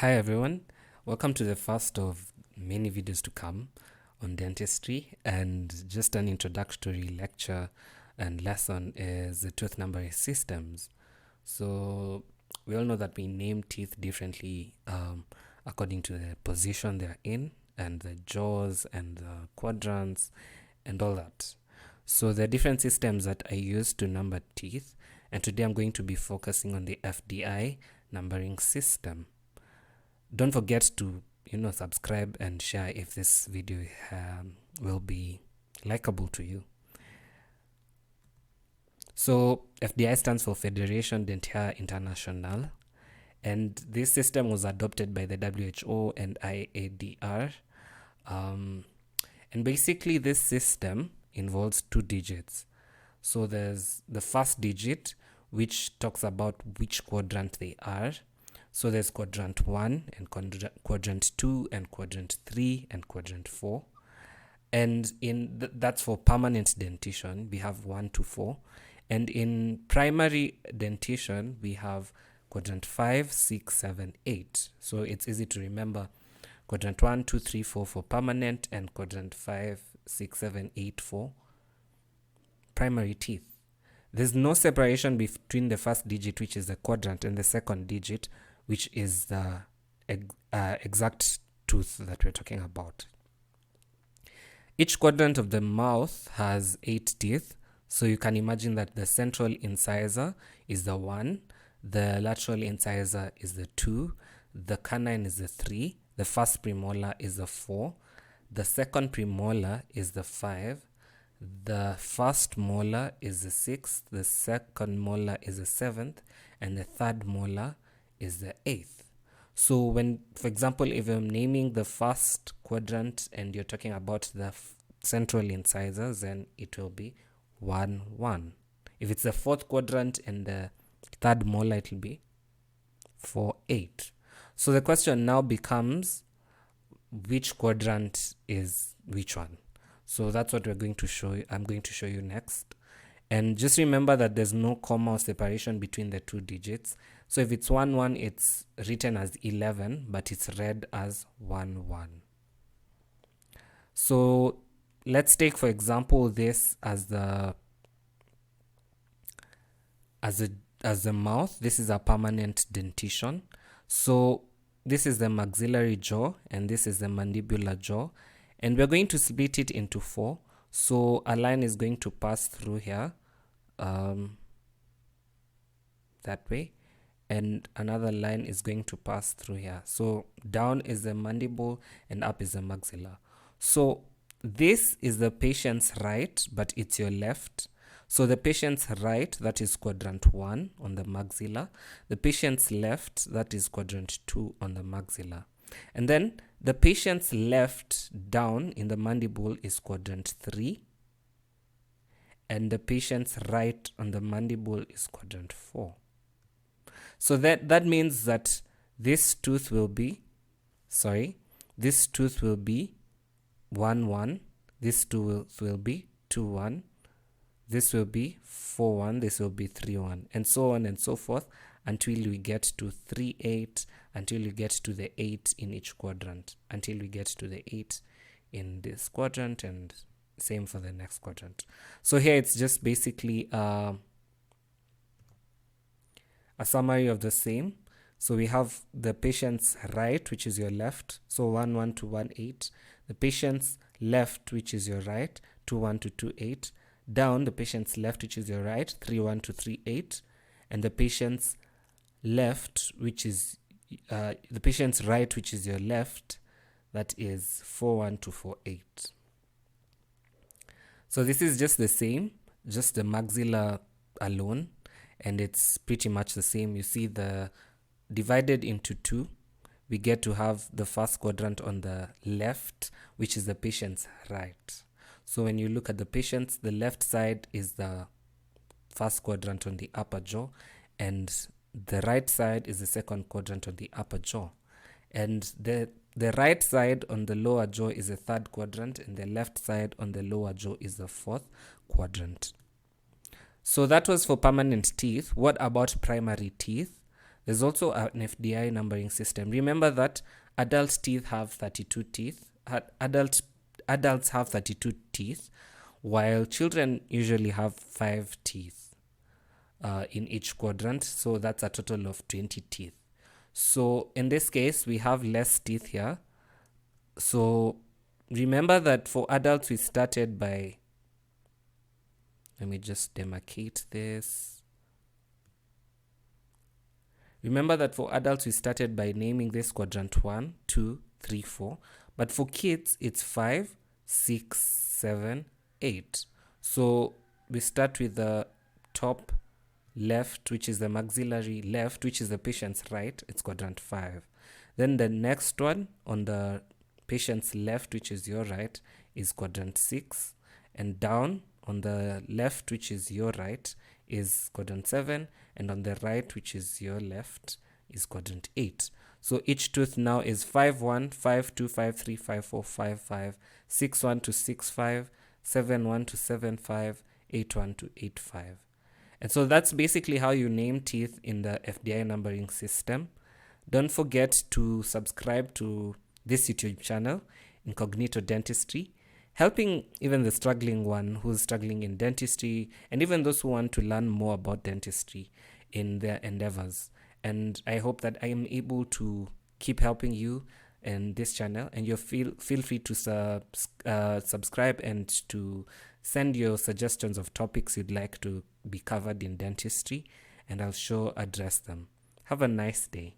Hi everyone, welcome to the first of many videos to come on dentistry, and just an introductory lecture and lesson is the tooth numbering systems. So we all know that we name teeth differently according to the position they're in and the jaws and the quadrants and all that. So there are different systems that I use to number teeth, and today I'm going to be focusing on the FDI numbering system. Don't forget to subscribe and share if this video will be likable to you. So FDI stands for Federation Dentaire Internationale, and this system was adopted by the WHO and IADR. And basically this system involves two digits. So there's the first digit, which talks about which quadrant they are. So there's quadrant 1 and quadrant 2 and quadrant 3 and quadrant 4. And that's for permanent dentition, we have 1 to 4. And in primary dentition, we have quadrant 5, 6, 7, 8. So it's easy to remember quadrant 1, 2, 3, 4 for permanent, and quadrant 5, 6, 7, 8 for primary teeth. There's no separation between the first digit, which is the quadrant, and the second digit, which is the exact tooth that we're talking about. Each quadrant of the mouth has 8 teeth, so you can imagine that the central incisor is the 1, the lateral incisor is the 2, the canine is the 3, the first premolar is the 4, the second premolar is the 5, the first molar is the 6th, the second molar is the 7th, and the third molar is the 8th. So when, for example, if I'm naming the first quadrant and you're talking about the central incisors, then it will be 1, 1. If it's the fourth quadrant and the third molar, it will be 4, 8. So the question now becomes, which quadrant is which one? So that's what we're going to show you. I'm going to show you next. And just remember that there's no comma or separation between the two digits. So if it's 1, 1, it's written as 11, but it's read as 1, 1. So let's take, for example, this as the mouth. This is a permanent dentition. So this is the maxillary jaw, and this is the mandibular jaw. And we're going to split it into 4. So a line is going to pass through here, that way, and another line is going to pass through here. So down is the mandible and up is the maxilla. So this is the patient's right, but it's your left. So the patient's right, that is quadrant 1 on the maxilla. The patient's left, that is quadrant 2 on the maxilla. And then the patient's left down in the mandible is quadrant 3. And the patient's right on the mandible is quadrant 4. So that means that this tooth will be 1, 1. This tooth will be 2, 1. This will be 4, 1. This will be 3, 1. And so on and so forth until we get to 3, 8, until you get to the 8 in each quadrant, until we get to the 8 in this quadrant, and same for the next quadrant. So here it's just basically a summary of the same. So we have the patient's right, which is your left, so 1, 1 to 1, 8. The patient's left, which is your right, 2, 1 to 2, 8. Down, the patient's left, which is your right, 3, 1 to 3, 8. And the patient's left, which is the patient's right, which is your left, that is 4, 1 to 4, 8. So this is just the same, just the maxilla alone, and it's pretty much the same. You see the divided into 2, we get to have the first quadrant on the left, which is the patient's right. So when you look at the patient's, the left side is the first quadrant on the upper jaw, and the right side is the second quadrant on the upper jaw. And the right side on the lower jaw is the third quadrant, and the left side on the lower jaw is the fourth quadrant. So that was for permanent teeth. What about primary teeth? There's also an FDI numbering system. Remember that adult teeth have 32 teeth. Adults have 32 teeth, while children usually have 5 teeth in each quadrant. So that's a total of 20 teeth. So in this case, we have less teeth here. So remember that for adults, we started by, let me just demarcate this. Remember that for adults, we started by naming this quadrant 1, 2, 3, 4. But for kids, it's 5, 6, 7, 8. So we start with the top left, which is the maxillary left, which is the patient's right. It's quadrant 5. Then the next one on the patient's left, which is your right, is quadrant 6. And down on the left, which is your right, is quadrant 7. And on the right, which is your left, is quadrant 8. So each tooth now is 5, 1, 5, 2, 5, 3, 5, 4, 5, 5, 6, 1 to 6, 5, 7, 1 to 7, 5, 8, 1 to 8, 5. And so that's basically how you name teeth in the FDI numbering system. Don't forget to subscribe to this YouTube channel, Incognito Dentistry, helping even the struggling one who's struggling in dentistry, and even those who want to learn more about dentistry in their endeavors. And I hope that I am able to keep helping you in this channel, and you feel free to subscribe and to send your suggestions of topics you'd like to be covered in dentistry, and I'll sure address them. Have a nice day.